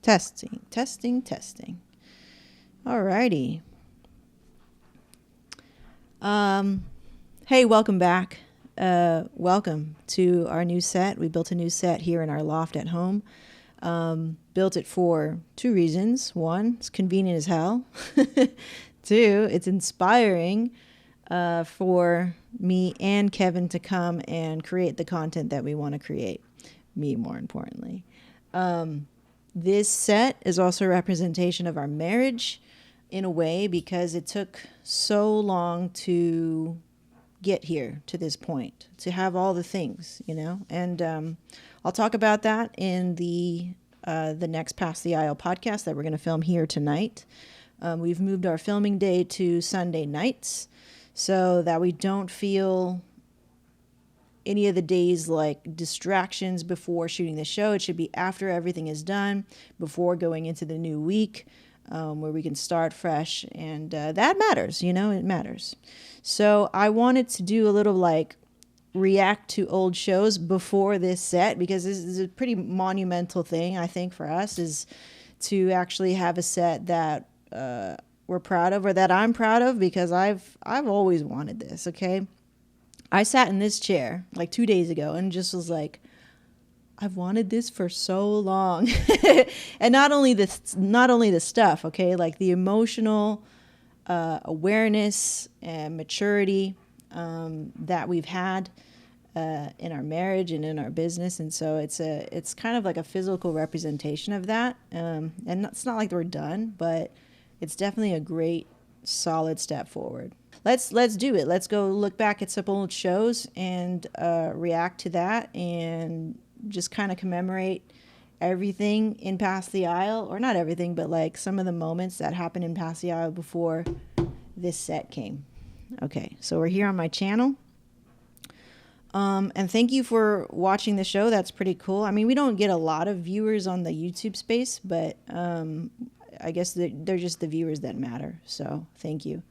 Testing, testing, testing. Alrighty. Hey, welcome back. Welcome to our new set. We built a new set here in our loft at home. Built it for two reasons. One, it's convenient as hell. Two, it's inspiring for me and Kevin to come and create the content that we want to create. Me, more importantly. This set is also a representation of our marriage in a way because it took so long to get here to this point, to have all the things, you know, and I'll talk about that in the next Pass the Aisle podcast that we're going to film here tonight. We've moved our filming day to Sunday nights so that we don't feel any of the days like distractions before shooting the show. It should be after everything is done, before going into the new week, where we can start fresh. And that matters, you know, it matters. So I wanted to do a little like react to old shows before this set, because this is a pretty monumental thing, I think, for us, is to actually have a set that we're proud of, or that I'm proud of, because I've always wanted this, okay? I sat in this chair like 2 days ago and just was like, I've wanted this for so long. And not only the stuff, okay, like the emotional awareness and maturity that we've had in our marriage and in our business. And so it's kind of like a physical representation of that. And it's not like we're done, but it's definitely a great solid step forward. Let's do it. Let's go look back at some old shows and react to that, and just kind of commemorate everything in Pass the Aisle, or not everything, but like some of the moments that happened in Pass the Aisle before this set came. Okay, so we're here on my channel. And thank you for watching the show. That's pretty cool. I mean, we don't get a lot of viewers on the YouTube space, but I guess they're just the viewers that matter. So thank you.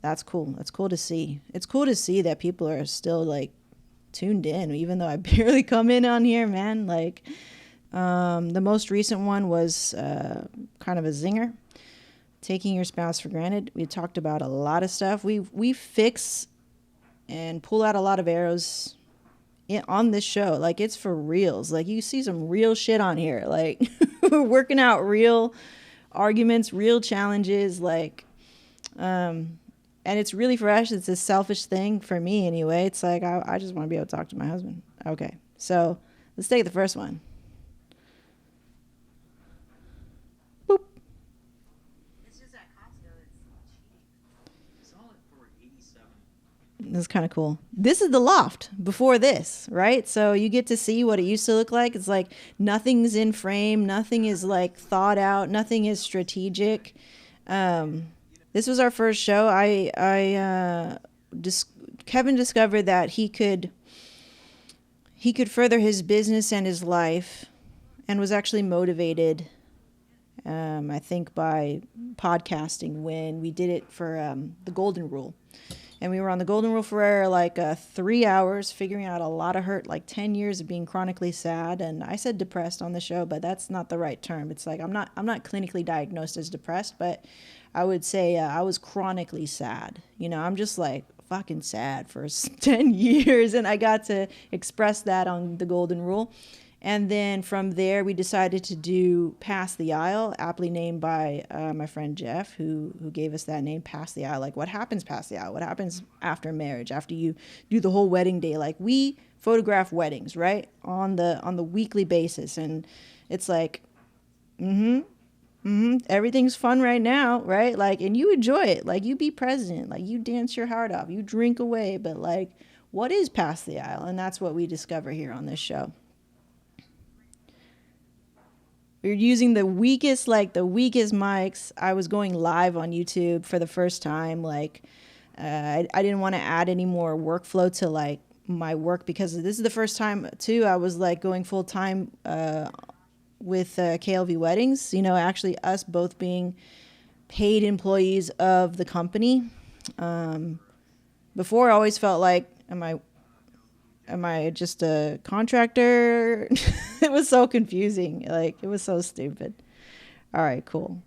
That's cool. That's cool to see. It's cool to see that people are still like tuned in, even though I barely come in on here, man. Like, the most recent one was kind of a zinger. Taking your spouse for granted. We talked about a lot of stuff. We fix and pull out a lot of arrows on this show. Like, it's for reals. Like, you see some real shit on here. Like, we're working out real arguments, real challenges. Like, and it's really fresh. It's a selfish thing for me anyway. It's like, I just want to be able to talk to my husband. Okay, so let's take the first one. Boop. It's just at Costco. It's cheap. I saw it for $87. That's kind of cool. This is the loft before this, right? So you get to see what it used to look like. It's like nothing's in frame. Nothing is like thought out. Nothing is strategic. This was our first show. Kevin discovered that he could further his business and his life, and was actually motivated, I think, by podcasting when we did it for the Golden Rule. And we were on the Golden Rule for like 3 hours, figuring out a lot of hurt, like 10 years of being chronically sad. And I said depressed on the show, but that's not the right term. It's like I'm not clinically diagnosed as depressed, but I would say I was chronically sad. You know, I'm just like fucking sad for 10 years, and I got to express that on the Golden Rule. And then from there, we decided to do Pass the Aisle, aptly named by my friend Jeff, who gave us that name, Pass the Aisle. Like, what happens past the aisle? What happens after marriage, after you do the whole wedding day? Like, we photograph weddings, right, on the weekly basis. And it's like, everything's fun right now, right? Like, and you enjoy it. Like, you be present. Like, you dance your heart off. You drink away. But, like, what is Pass the Aisle? And that's what we discover here on this show. We're using the weakest mics. I was going live on YouTube for the first time. Like, I didn't want to add any more workflow to, like, my work, because this is the first time, too, I was, like, going full-time with KLV Weddings. You know, actually us both being paid employees of the company. Before, I always felt like, am I just a contractor? It was so confusing. Like, it was so stupid. All right, cool.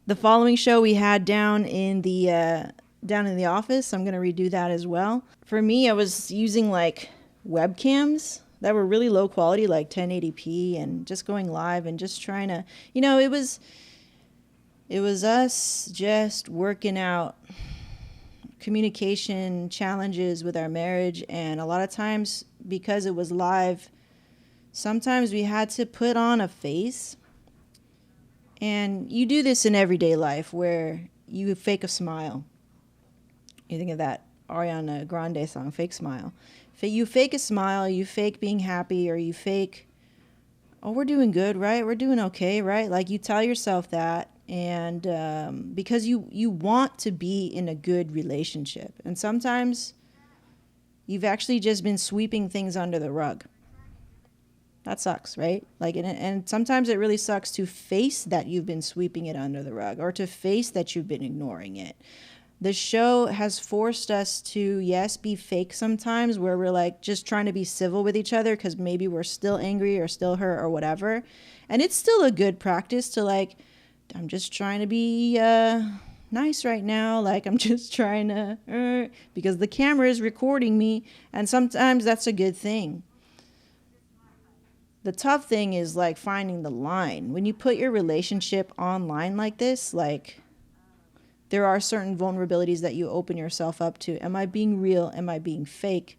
The following show we had down in the office. I'm gonna redo that as well. For me, I was using like webcams that were really low quality, like 1080p, and just going live and just trying to, it was us just working out communication challenges with our marriage, and a lot of times because it was live, sometimes we had to put on a face. And you do this in everyday life where you fake a smile. You think of that Ariana Grande song, Fake Smile. You fake a smile, you fake being happy, or you fake, oh, we're doing good, right? We're doing okay, right? Like, you tell yourself that, and because you want to be in a good relationship. And sometimes you've actually just been sweeping things under the rug. That sucks, right? Like, and sometimes it really sucks to face that you've been sweeping it under the rug, or to face that you've been ignoring it. The show has forced us to, yes, be fake sometimes, where we're like just trying to be civil with each other because maybe we're still angry or still hurt or whatever. And it's still a good practice to, like, I'm just trying to be nice right now. Like, I'm just trying to, because the camera is recording me. And sometimes that's a good thing. The tough thing is, like, finding the line. When you put your relationship online like this, like, there are certain vulnerabilities that you open yourself up to. Am I being real? Am I being fake?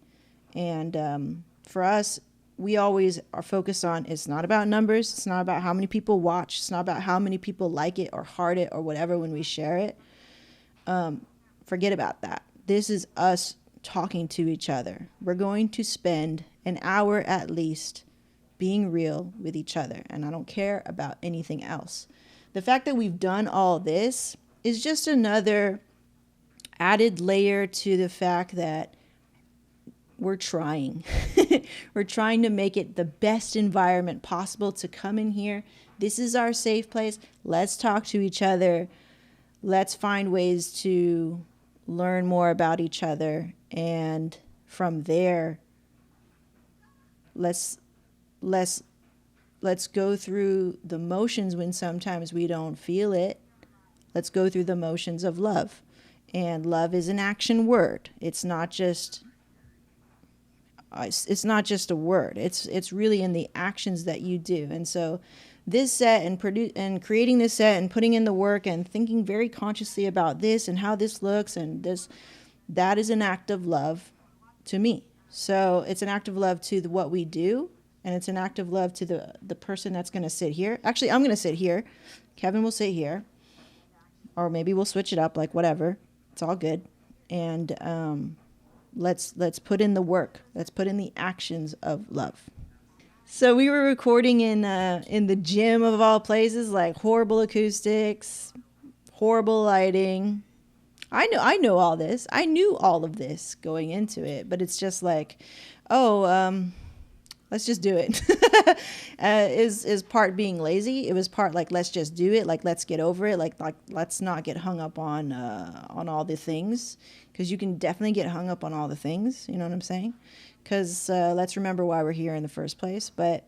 And for us, we always are focused on, it's not about numbers. It's not about how many people watch. It's not about how many people like it or heart it or whatever when we share it. Forget about that. This is us talking to each other. We're going to spend an hour at least being real with each other, and I don't care about anything else. The fact that we've done all this is just another added layer to the fact that we're trying. We're trying to make it the best environment possible to come in here. This is our safe place. Let's talk to each other. Let's find ways to learn more about each other, and from there, let's go through the motions when sometimes we don't feel it. Let's go through the motions of love. And love is an action word. It's not just a word. It's really in the actions that you do. And so this set and creating this set and putting in the work and thinking very consciously about this and how this looks and this, that is an act of love to me. So it's an act of love to what we do. And it's an act of love to the person that's going to sit here. Actually, I'm going to sit here. Kevin will sit here. Or maybe we'll switch it up, like whatever. It's all good. And let's put in the work. Let's put in the actions of love. So we were recording in the gym of all places, like horrible acoustics, horrible lighting. I know all this. I knew all of this going into it, but it's just like, let's just do it. Is part being lazy. It was part like, let's just do it. Like, let's get over it. Like let's not get hung up on all the things, because you can definitely get hung up on all the things. You know what I'm saying? Because let's remember why we're here in the first place. But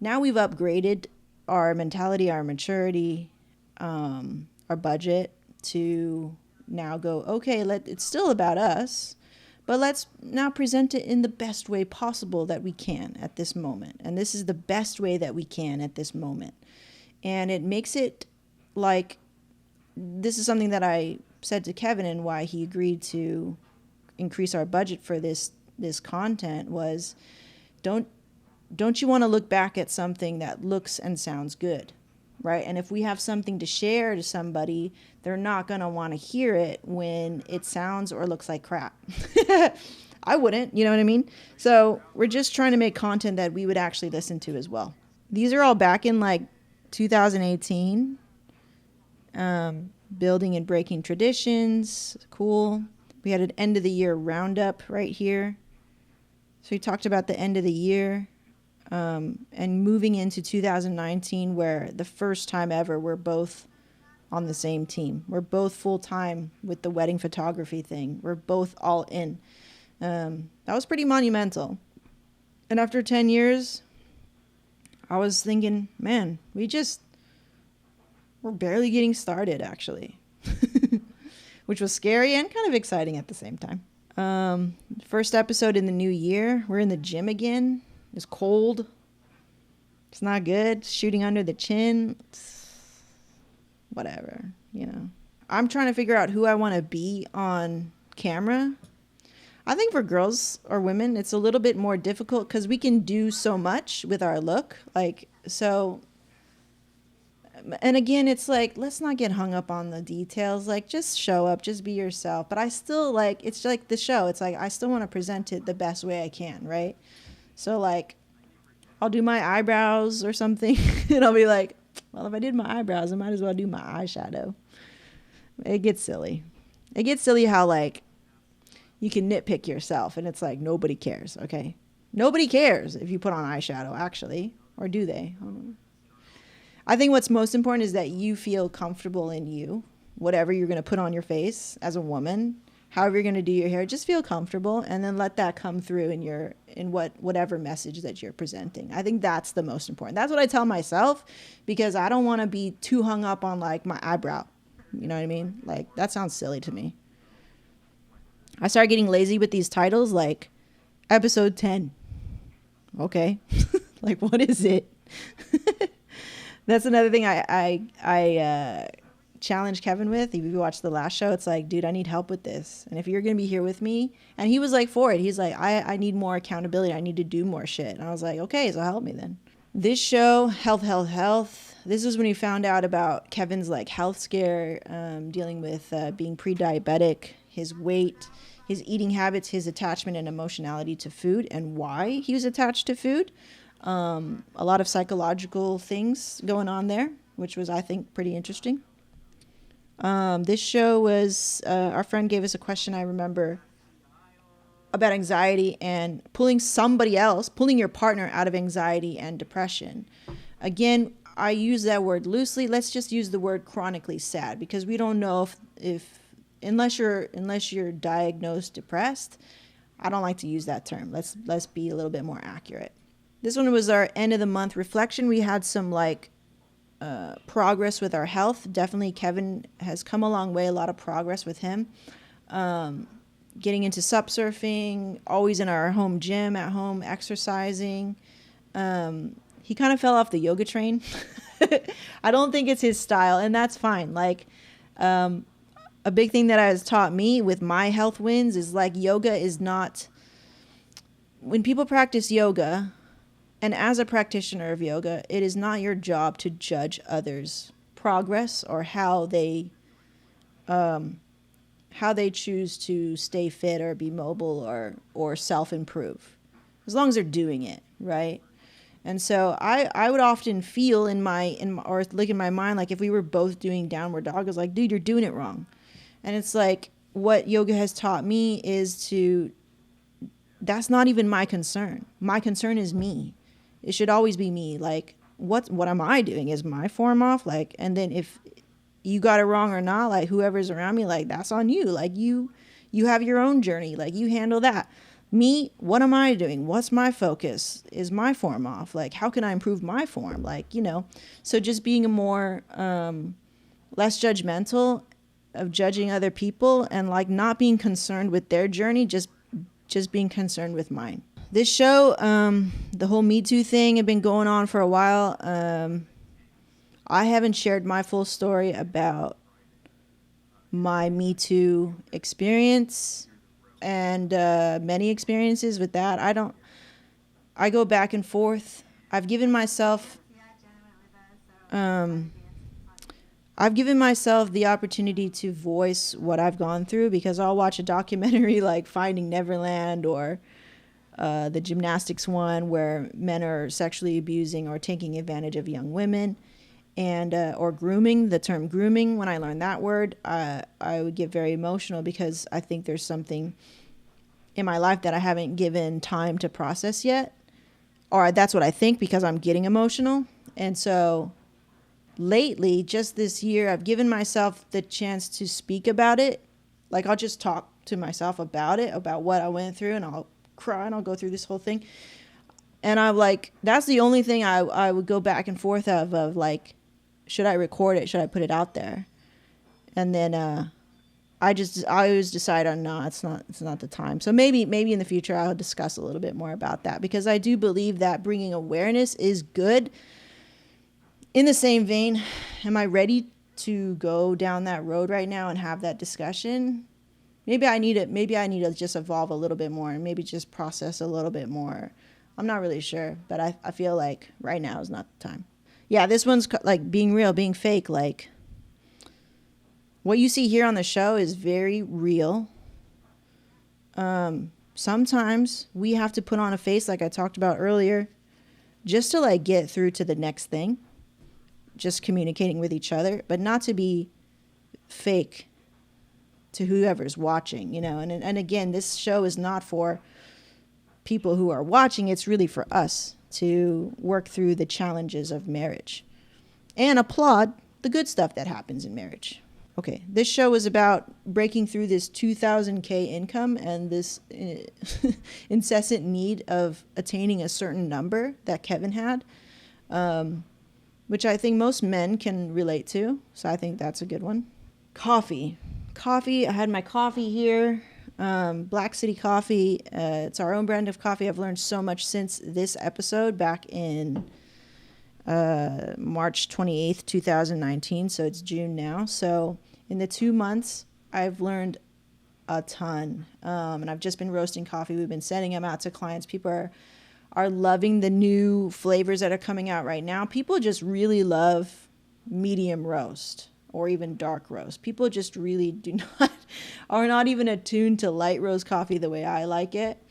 now we've upgraded our mentality, our maturity, our budget to now go, okay, it's still about us. But let's now present it in the best way possible that we can at this moment. And this is the best way that we can at this moment. And it makes it like, this is something that I said to Kevin, and why he agreed to increase our budget for this content was, don't you want to look back at something that looks and sounds good? Right? And if we have something to share to somebody, they're not going to want to hear it when it sounds or looks like crap. I wouldn't, you know what I mean? So we're just trying to make content that we would actually listen to as well. These are all back in like 2018. Building and breaking traditions. Cool. We had an end of the year roundup right here. So we talked about the end of the year. And moving into 2019, where the first time ever we're both on the same team. We're both full-time with the wedding photography thing. We're both all in. That was pretty monumental. And after 10 years, I was thinking, man, we're barely getting started, actually. Which was scary and kind of exciting at the same time. First episode in the new year. We're in the gym again. It's cold. It's not good. Shooting under the chin. Whatever, you know. I'm trying to figure out who I want to be on camera. I think for girls or women, it's a little bit more difficult because we can do so much with our look. Like, so, and again, it's like, let's not get hung up on the details. Like, just show up, just be yourself. But I still like, it's like the show. It's like, I still want to present it the best way I can, right? So, like, I'll do my eyebrows or something. And I'll be like, well, if I did my eyebrows, I might as well do my eyeshadow. It gets silly. It gets silly how, like, you can nitpick yourself. And it's like, nobody cares, okay? Nobody cares if you put on eyeshadow, actually. Or do they? I don't know. I think what's most important is that you feel comfortable in you. Whatever you're going to put on your face as a woman, however you're going to do your hair, just feel comfortable and then let that come through in whatever message that you're presenting. I think that's the most important. That's what I tell myself because I don't want to be too hung up on like my eyebrow. You know what I mean? Like that sounds silly to me. I started getting lazy with these titles like episode 10. Okay. Like what is it? That's another thing I challenged Kevin with. If you watched the last show, it's like, dude, I need help with this. And if you're going to be here with me, and he was like for it. He's like, I need more accountability. I need to do more shit. And I was like, okay, so help me then. This show, Health. This is when he found out about Kevin's like health scare, dealing with being pre-diabetic, his weight, his eating habits, his attachment and emotionality to food, and why he was attached to food. A lot of psychological things going on there, which was, I think, pretty interesting. This show was, our friend gave us a question, I remember, about anxiety and pulling your partner out of anxiety and depression. Again, I use that word loosely. Let's just use the word chronically sad because we don't know if unless you're diagnosed depressed, I don't like to use that term. Let's be a little bit more accurate. This one was our end of the month reflection. We had some progress with our health. Definitely Kevin has come a long way, a lot of progress with him. Getting into sup surfing, always in our home gym at home, exercising. He kind of fell off the yoga train. I don't think it's his style, and that's fine. Like, a big thing that has taught me with my health wins is like yoga is not, when people practice yoga, and as a practitioner of yoga, it is not your job to judge others' progress or how they choose to stay fit or be mobile or self-improve, as long as they're doing it, right? And so I would often feel in my mind, like if we were both doing downward dog, I was like, dude, you're doing it wrong. And it's like, what yoga has taught me is that's not even my concern. My concern is me. It should always be me. Like, what am I doing? Is my form off? Like, and then if you got it wrong or not, like whoever's around me, like that's on you. Like you have your own journey. Like you handle that. Me, what am I doing? What's my focus? Is my form off? Like, how can I improve my form? Like, so just being a more, less judgmental of judging other people and like not being concerned with their journey, just being concerned with mine. This show, the whole Me Too thing had been going on for a while. I haven't shared my full story about my Me Too experience and many experiences with that. I go back and forth. I've given myself the opportunity to voice what I've gone through because I'll watch a documentary like Finding Neverland or the gymnastics one where men are sexually abusing or taking advantage of young women, and or grooming. The term grooming, when I learned that word, I would get very emotional because I think there's something in my life that I haven't given time to process yet, or that's what I think because I'm getting emotional. And so lately, just this year, I've given myself the chance to speak about it. Like I'll just talk to myself about it, about what I went through, and I'll cry and I'll go through this whole thing. And I'm like, that's the only thing I would go back and forth of like, should I record it? Should I put it out there? And then I always decide on no, it's not the time. So maybe in the future I'll discuss a little bit more about that, because I do believe that bringing awareness is good. In the same vein, am I ready to go down that road right now and have that discussion? Maybe I need to just evolve a little bit more and maybe just process a little bit more. I'm not really sure, but I feel like right now is not the time. Yeah, this one's like being real, being fake. Like, what you see here on the show is very real. Sometimes we have to put on a face, like I talked about earlier, just to like get through to the next thing. Just communicating with each other, but not to be fake to whoever's watching, you know. And again, this show is not for people who are watching. It's really for us to work through the challenges of marriage and applaud the good stuff that happens in marriage. Okay, this show is about breaking through this 2,000K income and this incessant need of attaining a certain number that Kevin had, which I think most men can relate to. So I think that's a good one. Coffee. I had my coffee here. Black City Coffee. It's our own brand of coffee. I've learned so much since this episode back in March 28th, 2019. So it's June now. So in the 2 months, I've learned a ton. And I've just been roasting coffee. We've been sending them out to clients. People are loving the new flavors that are coming out right now. People just really love medium roast or even dark roast. People just really are not even attuned to light roast coffee the way I like it.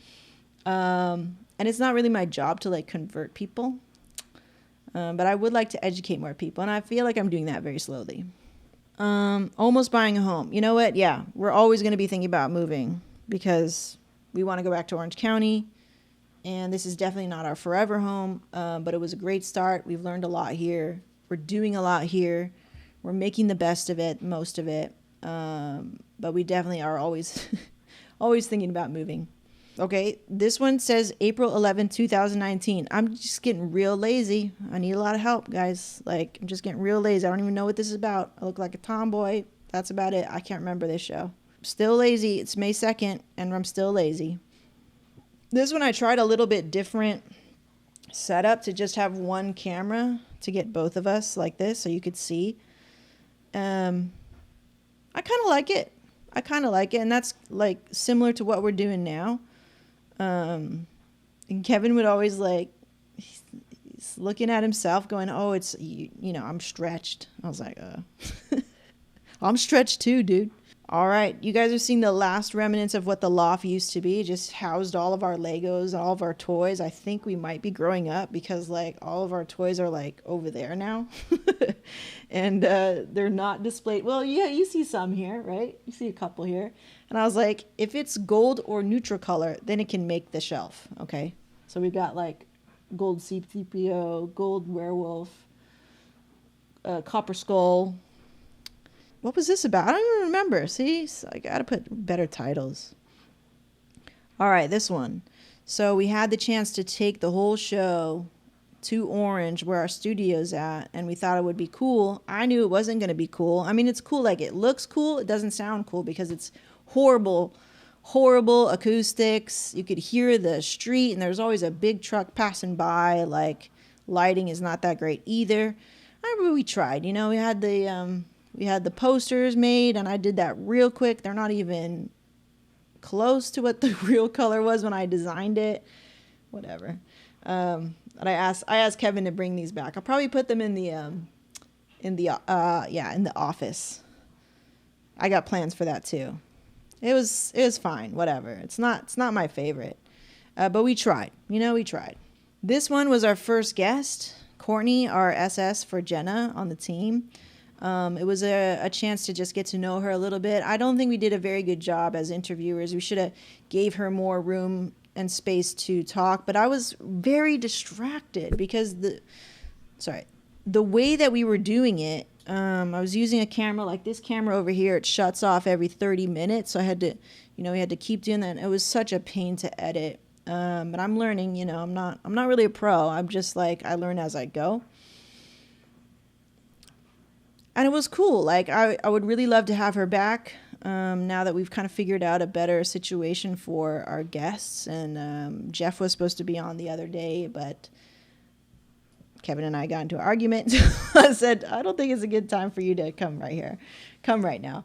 And it's not really my job to like convert people. But I would like to educate more people. And I feel like I'm doing that very slowly. Almost buying a home. You know what? Yeah, we're always going to be thinking about moving because we want to go back to Orange County. And this is definitely not our forever home, but it was a great start. We've learned a lot here. We're doing a lot here. We're making the best of it, most of it. But we definitely are always thinking about moving. Okay, this one says April 11, 2019. I'm just getting real lazy. I need a lot of help, guys. Like, I'm just getting real lazy. I don't even know what this is about. I look like a tomboy. That's about it. I can't remember this show. Still lazy. It's May 2nd, and I'm still lazy. This one I tried a little bit different setup to just have one camera to get both of us like this so you could see. I kind of like it. And that's like similar to what we're doing now. And Kevin would always like, he's looking at himself going, oh, it's, you know, I'm stretched. I was like, I'm stretched too, dude. All right, you guys are seeing the last remnants of what the loft used to be. It just housed all of our Legos, all of our toys. I think we might be growing up because like all of our toys are like over there now. And they're not displayed. Well, yeah, you see some here, right? You see a couple here. And I was like, if it's gold or neutral color, then it can make the shelf, okay? So we got like gold C-3PO, gold werewolf, copper skull. What was this about? I don't even remember. See, so I got to put better titles. All right, this one. So we had the chance to take the whole show to Orange, where our studio's at, and we thought it would be cool. I knew it wasn't going to be cool. I mean, it's cool. Like, it looks cool. It doesn't sound cool because it's horrible acoustics. You could hear the street, and there's always a big truck passing by. Like, lighting is not that great either. I remember we tried. You know, we had the posters made, and I did that real quick. They're not even close to what the real color was when I designed it. Whatever. And I asked Kevin to bring these back. I'll probably put them in the office. I got plans for that too. It was fine. Whatever. It's not my favorite. But we tried. You know, we tried. This one was our first guest, Courtney, our SS for Jenna on the team. It was a chance to just get to know her a little bit. I don't think we did a very good job as interviewers. We should have gave her more room and space to talk, but I was very distracted because the way that we were doing it, I was using a camera like this camera over here. It shuts off every 30 minutes. So I had to, we had to keep doing that. And it was such a pain to edit. But I'm learning, I'm not really a pro. I'm just like, I learn as I go. And it was cool. Like, I would really love to have her back, now that we've kind of figured out a better situation for our guests. And Jeff was supposed to be on the other day, but Kevin and I got into an argument. I said, I don't think it's a good time for you to come right here. Come right now.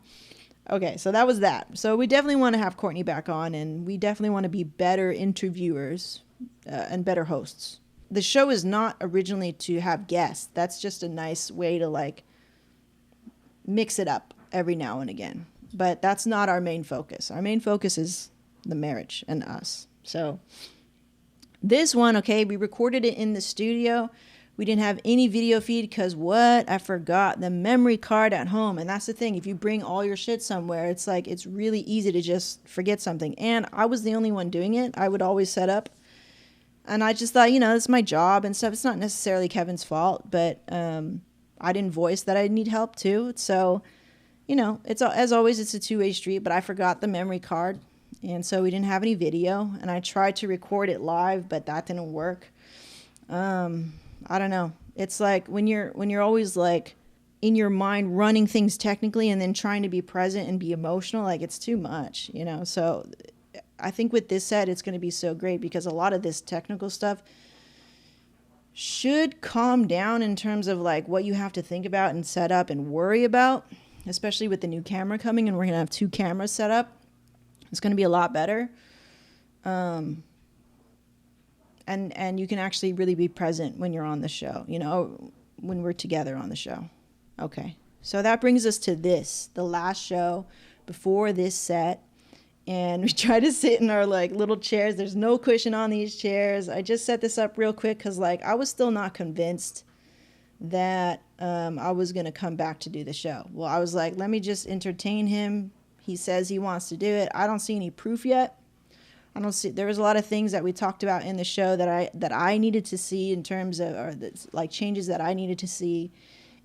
Okay, so that was that. So we definitely want to have Courtney back on, and we definitely want to be better interviewers and better hosts. The show is not originally to have guests. That's just a nice way to like mix it up every now and again. But that's not our main focus. Our main focus is the marriage and us. So this one, okay, we recorded it in the studio. We didn't have any video feed because what? I forgot the memory card at home. And that's the thing. If you bring all your shit somewhere, it's like it's really easy to just forget something. And I was the only one doing it. I would always set up. And I just thought, it's my job and stuff. It's not necessarily Kevin's fault, but I didn't voice that I need help too. So, it's as always, it's a two-way street, but I forgot the memory card. And so we didn't have any video. And I tried to record it live, but that didn't work. I don't know. It's like when you're always like in your mind running things technically and then trying to be present and be emotional, like it's too much, So I think with this set, it's going to be so great because a lot of this technical stuff should calm down in terms of like what you have to think about and set up and worry about, especially with the new camera coming, and we're going to have 2 cameras set up. It's going to be a lot better. And you can actually really be present when you're on the show, when we're together on the show. Okay. So that brings us to the last show before this set. And we try to sit in our like little chairs. There's no cushion on these chairs. I just set this up real quick because like I was still not convinced that I was going to come back to do the show. Well, I was like, let me just entertain him. He says he wants to do it. I don't see any proof yet. There was a lot of things that we talked about in the show that I needed to see in terms of, or like changes that I needed to see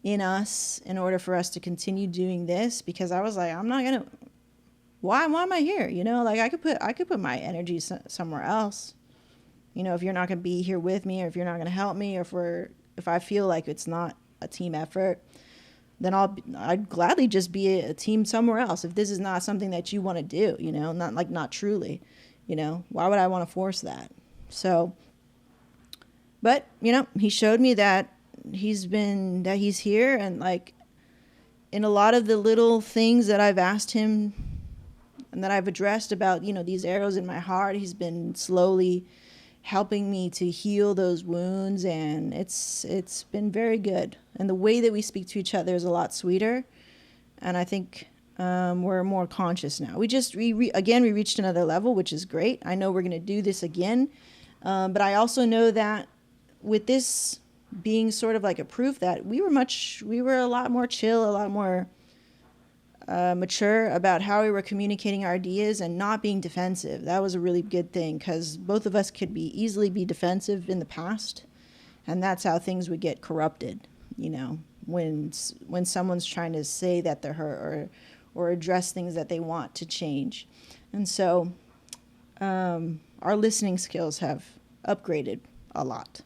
in us in order for us to continue doing this, because I was like, I'm not going to, why am I here? Like I could put my energy somewhere else. If you're not going to be here with me, or if you're not going to help me, or if I feel like it's not a team effort, then I'd gladly just be a team somewhere else. If this is not something that you want to do, not truly. Why would I want to force that? So, but, he showed me that he's here, and like in a lot of the little things that I've asked him and that I've addressed about, these arrows in my heart, he's been slowly helping me to heal those wounds, and it's been very good. And the way that we speak to each other is a lot sweeter. And I think we're more conscious now. We reached another level, which is great. I know we're going to do this again. But I also know that with this being sort of like a proof that we were a lot more chill, a lot more mature about how we were communicating our ideas and not being defensive. That was a really good thing, because both of us could easily be defensive in the past. And that's how things would get corrupted, when someone's trying to say that they're hurt or address things that they want to change. And so our listening skills have upgraded a lot.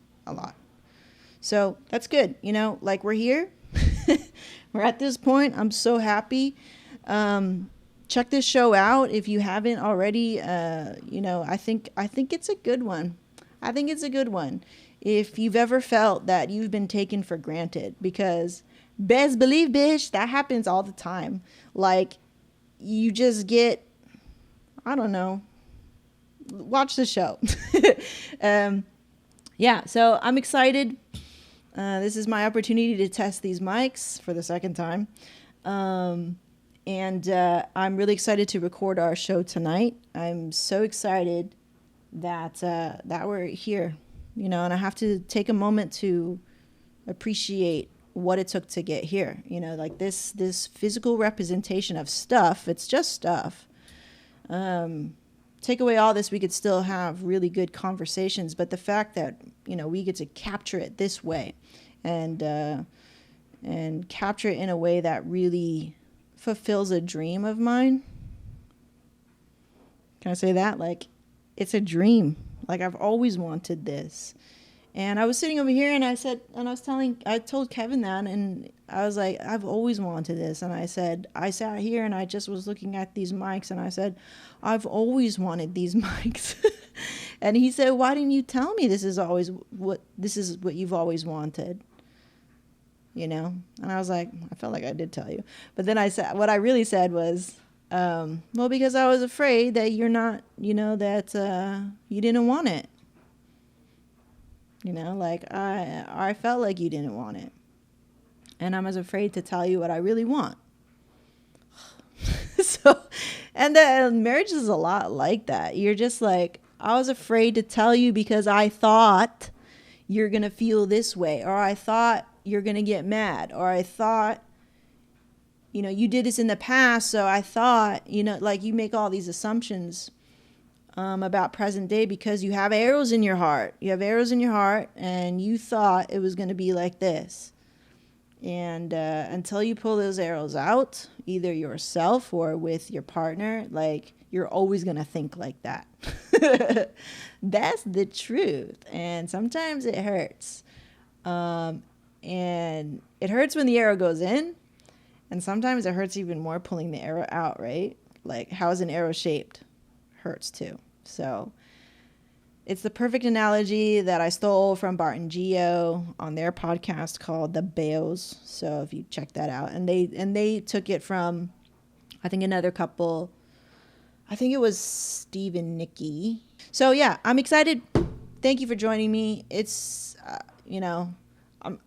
So that's good. Like we're here. We're at this point. I'm so happy. Check this show out if you haven't already. I think it's a good one. If you've ever felt that you've been taken for granted, because best believe, bitch, that happens all the time. Like, you just get, I don't know, watch the show. Yeah, so I'm excited. This is my opportunity to test these mics for the second time. And I'm really excited to record our show tonight. I'm so excited that we're here, and I have to take a moment to appreciate what it took to get here. Like this physical representation of stuff. It's just stuff. Take away all this, we could still have really good conversations. But the fact that, we get to capture it this way and capture it in a way that really fulfills a dream of mine. Can I say that? Like, it's a dream. Like, I've always wanted this. And I was sitting over here and I told Kevin that, and I was like, I've always wanted this. And I said, I sat here and I just was looking at these mics and I said, I've always wanted these mics. And he said, why didn't you tell me this is what you've always wanted? You know? And I was like, I felt like I did tell you. But then I said, what I really said was, well, because I was afraid that you're not, that you didn't want it. Like I felt like you didn't want it. And I was afraid to tell you what I really want. And the marriage is a lot like that. You're just like, I was afraid to tell you because I thought you're going to feel this way, or I thought you're going to get mad, or I thought, you did this in the past. So I thought, like you make all these assumptions about present day because you have arrows in your heart. You have arrows in your heart, and you thought it was going to be like this. And until you pull those arrows out, either yourself or with your partner, like you're always going to think like that. That's the truth. And sometimes it hurts. And it hurts when the arrow goes in. And sometimes it hurts even more pulling the arrow out, right? Like, how is an arrow shaped? Hurts too. So it's the perfect analogy that I stole from Bart and Geo on their podcast called The Bales. So if you check that out, and they took it from, I think, another couple. I think it was Steve and Nikki. So yeah, I'm excited. Thank you for joining me. It's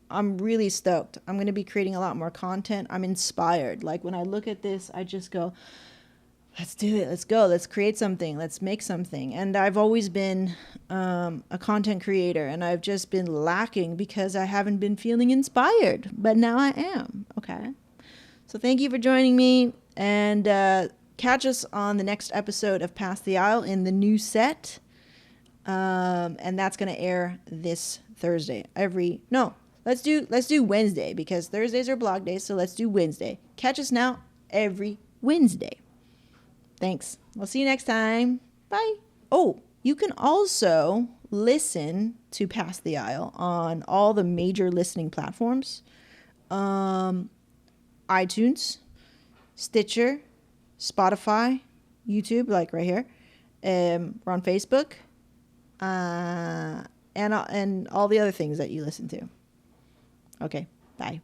I'm really stoked. I'm going to be creating a lot more content. I'm inspired. Like when I look at this, I just go, let's do it. Let's go. Let's create something. Let's make something. And I've always been a content creator, and I've just been lacking because I haven't been feeling inspired. But now I am. Okay. So thank you for joining me, and catch us on the next episode of Past the Aisle in the new set. And that's going to air this Thursday. Let's do Wednesday, because Thursdays are blog days. So let's do Wednesday. Catch us now every Wednesday. Thanks. We'll see you next time. Bye. Oh, you can also listen to Past the Aisle on all the major listening platforms. iTunes, Stitcher, Spotify, YouTube, like right here. We're on Facebook. And all the other things that you listen to. Okay, bye.